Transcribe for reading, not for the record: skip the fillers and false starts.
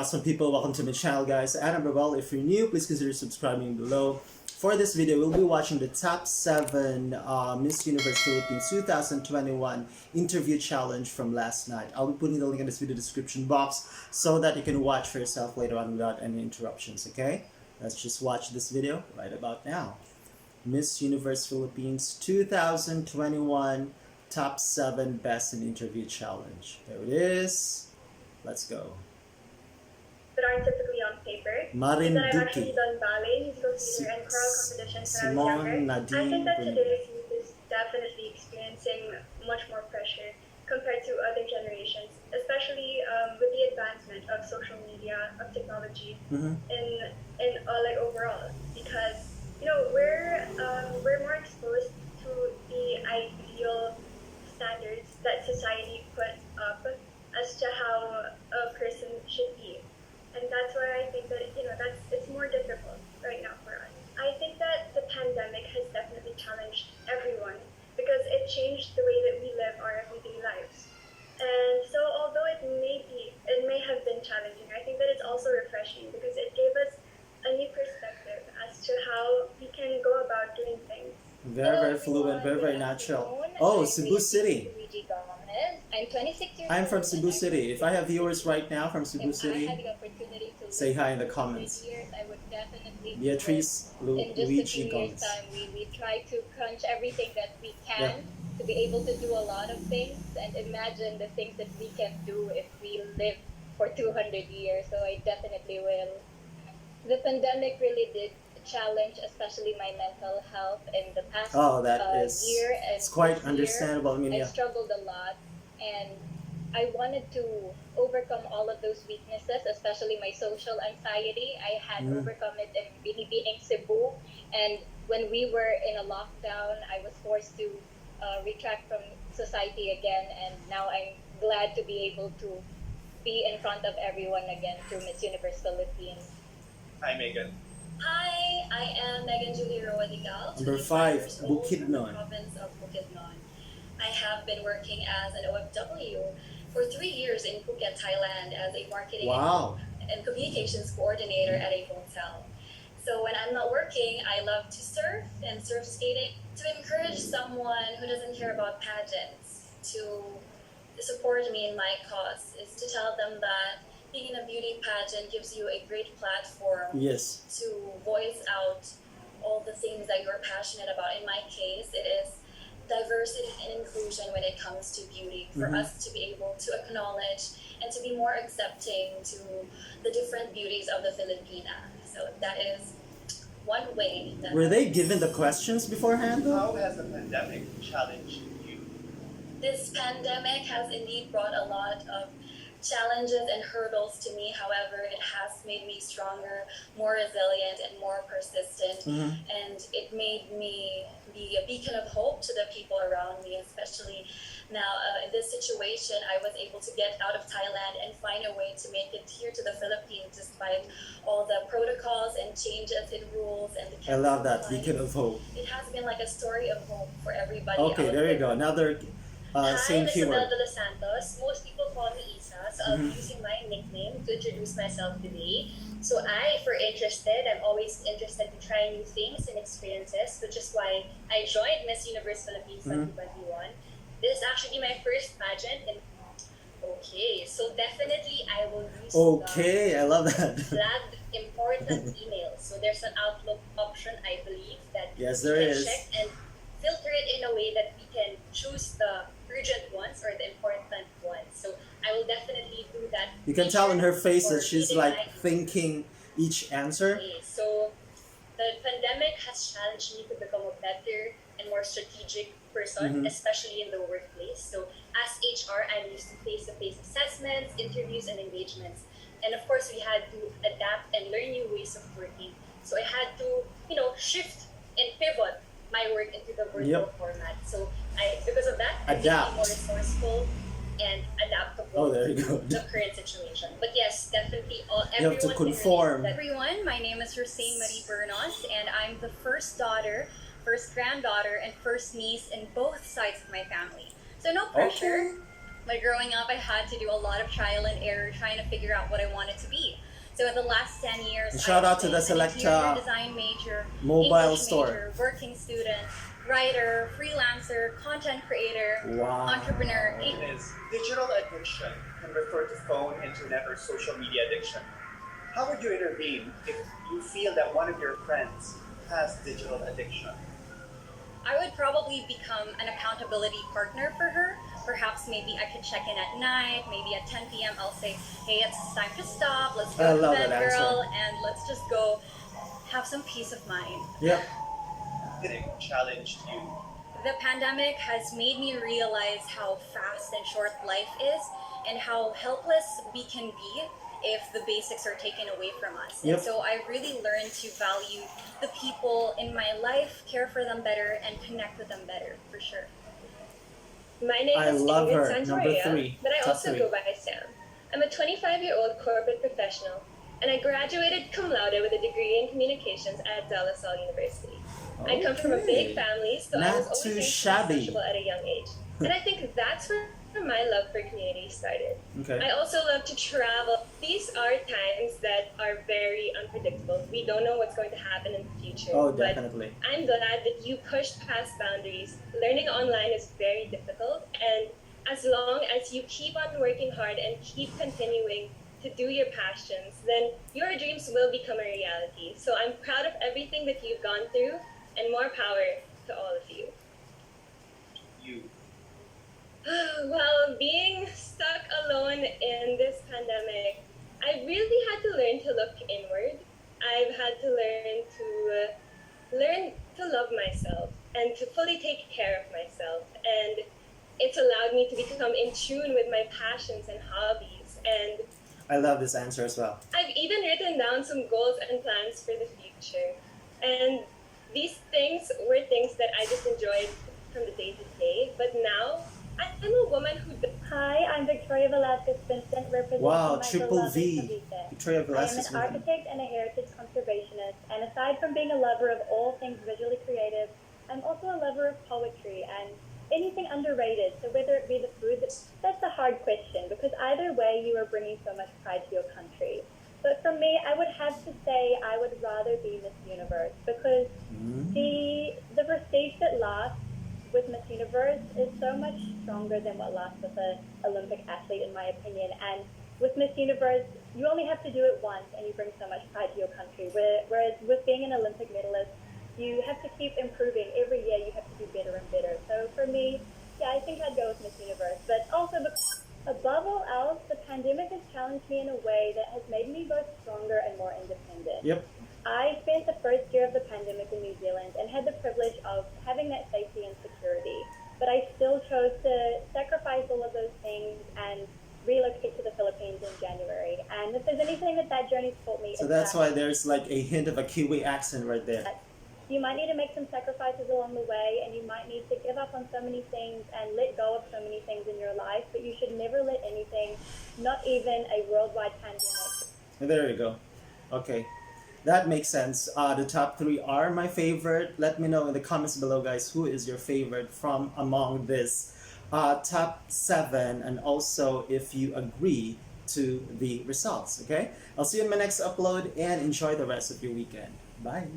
awesome people, welcome to my channel guys. Adam Babel. If you're new, please consider subscribing below. For this video, we'll be watching the top 7 Miss Universe Philippines 2021 interview challenge from last night. I'll be putting the link in this video description box so that you can watch for yourself later on without any interruptions, okay? Let's just watch this video right about now. Miss Universe Philippines 2021 top 7 best in interview challenge. There it is. Let's go. That aren't typically on paper. Marin That I've Duque, actually done ballet, musical theater, and choral competitions when I was Simone younger. I Nadine think that Bruni. today's youth is definitely experiencing much more pressure compared to other generations, especially with the advancement of social media, of technology, like overall. Because we're more exposed to the ideal standards that society put up as to how a person should be. And that's why I think that, it's more difficult right now for us. I think that the pandemic has definitely challenged everyone because it changed the way that we live our everyday lives. And so although it may have been challenging, I think that it's also refreshing because it gave us a new perspective as to how we can go about doing things. Very fluent, very natural. Oh, Cebu City. I'm 26 years I'm from old, Cebu and City. If I have viewers right now from Cebu if I City, had the opportunity to say live hi in the for comments. 100 years, I would definitely Beatrice do it. In just a Luigi few years' Gomez. time, we try to crunch everything that we can to be able to do a lot of things and imagine the things that we can do if we live for 200 years. So I definitely will. The pandemic really did challenge, especially my mental health in the past year. And It's quite this year, understandable. I mean, I yeah. struggled a lot, and I wanted to overcome all of those weaknesses, especially my social anxiety. I had overcome it in Binibining, Cebu, and when we were in a lockdown, I was forced to retract from society again, and now I'm glad to be able to be in front of everyone again through Miss Universe Philippines. Hi, Megan. Hi, I am Megan Julie Rowadigal. Number 5, Bukidnon. Province of Bukidnon. I have been working as an OFW for 3 years in Phuket, Thailand as a marketing Wow. and communications coordinator at a hotel. So when I'm not working, I love to surf and surf skating. To encourage someone who doesn't care about pageants to support me in my cause is to tell them that being in a beauty pageant gives you a great platform Yes. to voice out all the things that you're passionate about. In my case, it is diversity and inclusion when it comes to beauty, for us to be able to acknowledge and to be more accepting to the different beauties of the Filipina. So that is one way that Were they given the questions beforehand though? How has the pandemic challenged you? this pandemic has indeed brought a lot of challenges and hurdles to me. However, it has made me stronger, more resilient, and more persistent. And it made me be a beacon of hope to the people around me, especially now in this situation. I was able to get out of Thailand and find a way to make it here to the Philippines despite all the protocols and changes in rules and the I love that, cancel beacon of hope. It has been like a story of hope for everybody. Okay, out there you go. Another Hi, same I'm keyword. Isabel de los Santos. Most people call me Isa, so I'll be using my nickname to introduce myself today. So if you're interested, I'm always interested to try new things and experiences, which is why I joined Miss Universe Philippines 2021. This is actually my first pageant. Okay, so definitely I will use Okay, I love that. flagged important emails. So there's an Outlook option, I believe, that Yes, we there can is. check and filter it in a way that we can choose the urgent ones or the important ones. So I will definitely do that. You can tell in her face for that she's reading like my thinking each answer. Okay, so the pandemic has challenged me to become a better and more strategic person, especially in the workplace. So as HR, I'm used to face-to-face assessments, interviews, and engagements. And of course, we had to adapt and learn new ways of working. So I had to, shift and pivot my work into the virtual format. So because of that, I became more resourceful and adaptable Oh, there you go. to the current situation. But yes, definitely You have to conform. Everyone, my name is Rosane Marie Bernos, and I'm the first daughter, first granddaughter, and first niece in both sides of my family. So no pressure. Like growing up, I had to do a lot of trial and error trying to figure out what I wanted to be. So in the last 10 years, And shout out to the an Selecta interior design major, mobile English store. major, working student, writer, freelancer, content creator, Wow. entrepreneur. Is digital addiction can refer to phone, internet, or social media addiction. How would you intervene if you feel that one of your friends has digital addiction? I would probably become an accountability partner for her. Perhaps maybe I could check in at night, maybe at 10 p.m. I'll say, hey, it's time to stop, let's I go to love bed, that girl, answer. and let's just go have some peace of mind. Yep. Did it challenge you? The pandemic has made me realize how fast and short life is and how helpless we can be if the basics are taken away from us. Yep. And so I really learned to value the people in my life, care for them better, and connect with them better, for sure. My name I is love Ingrid her. Number Santoria, 3. but I Top also 3. go by Sam. I'm a 25-year-old corporate professional, and I graduated cum laude with a degree in communications at De La Salle University. I come from a Okay. big family, so I Not was always too trained to be shabby. sociable at a young age. And I think that's where my love for community started. Okay. I also love to travel. These are times that are very unpredictable. We don't know what's going to happen in the future. Oh, but definitely. I'm glad that you pushed past boundaries. Learning online is very difficult, and as long as you keep on working hard and keep continuing to do your passions, then your dreams will become a reality. So I'm proud of everything that you've gone through, and more power to all of you. You. Well, being stuck alone in this pandemic, I really had to learn to look inward. I've had to learn to love myself and to fully take care of myself. And it's allowed me to become in tune with my passions and hobbies. And I love this answer as well. I've even written down some goals and plans for the future. And these things were things that I just enjoyed from the day to day. But now, I'm a woman who... Hi, I'm Victoria Velasquez Vincent, representing Wow, my triple beloved V. Cavite. Victoria I am Velasquez. an architect and a heritage conservationist, and aside from being a lover of all things visually creative, I'm also a lover of poetry and anything underrated. So whether it be the food, that's a hard question, because either way you are bringing so much pride to your country. But for me, I would have to say I would rather be Miss Universe, because the prestige that lasts with Miss Universe is so much stronger than what lasts with an Olympic athlete, in my opinion. And with Miss Universe, you only have to do it once and you bring so much pride to your country. Whereas with being an Olympic medalist, you have to keep improving. Every year you have to do better and better. So for me, yeah, I think I'd go with Miss Universe. But also, above all else, the pandemic has challenged me in a way that has made me both stronger and more independent. Yep. I spent the first year of the pandemic in New Zealand and had the privilege of having that safety and security. But I still chose to sacrifice all of those things and relocate to the Philippines in January. And if there's anything that journey's taught me, So it's that's that why there's like a hint of a Kiwi accent right there. you might need to make some sacrifices along the way, and you might need to give up on so many things and let go of so many things in your life, but you should never let anything, not even a worldwide pandemic. There you go. Okay. That makes sense. The top 3 are my favorite. Let me know in the comments below, guys, who is your favorite from among this top 7, and also if you agree to the results, okay? I'll see you in my next upload, and enjoy the rest of your weekend. Bye!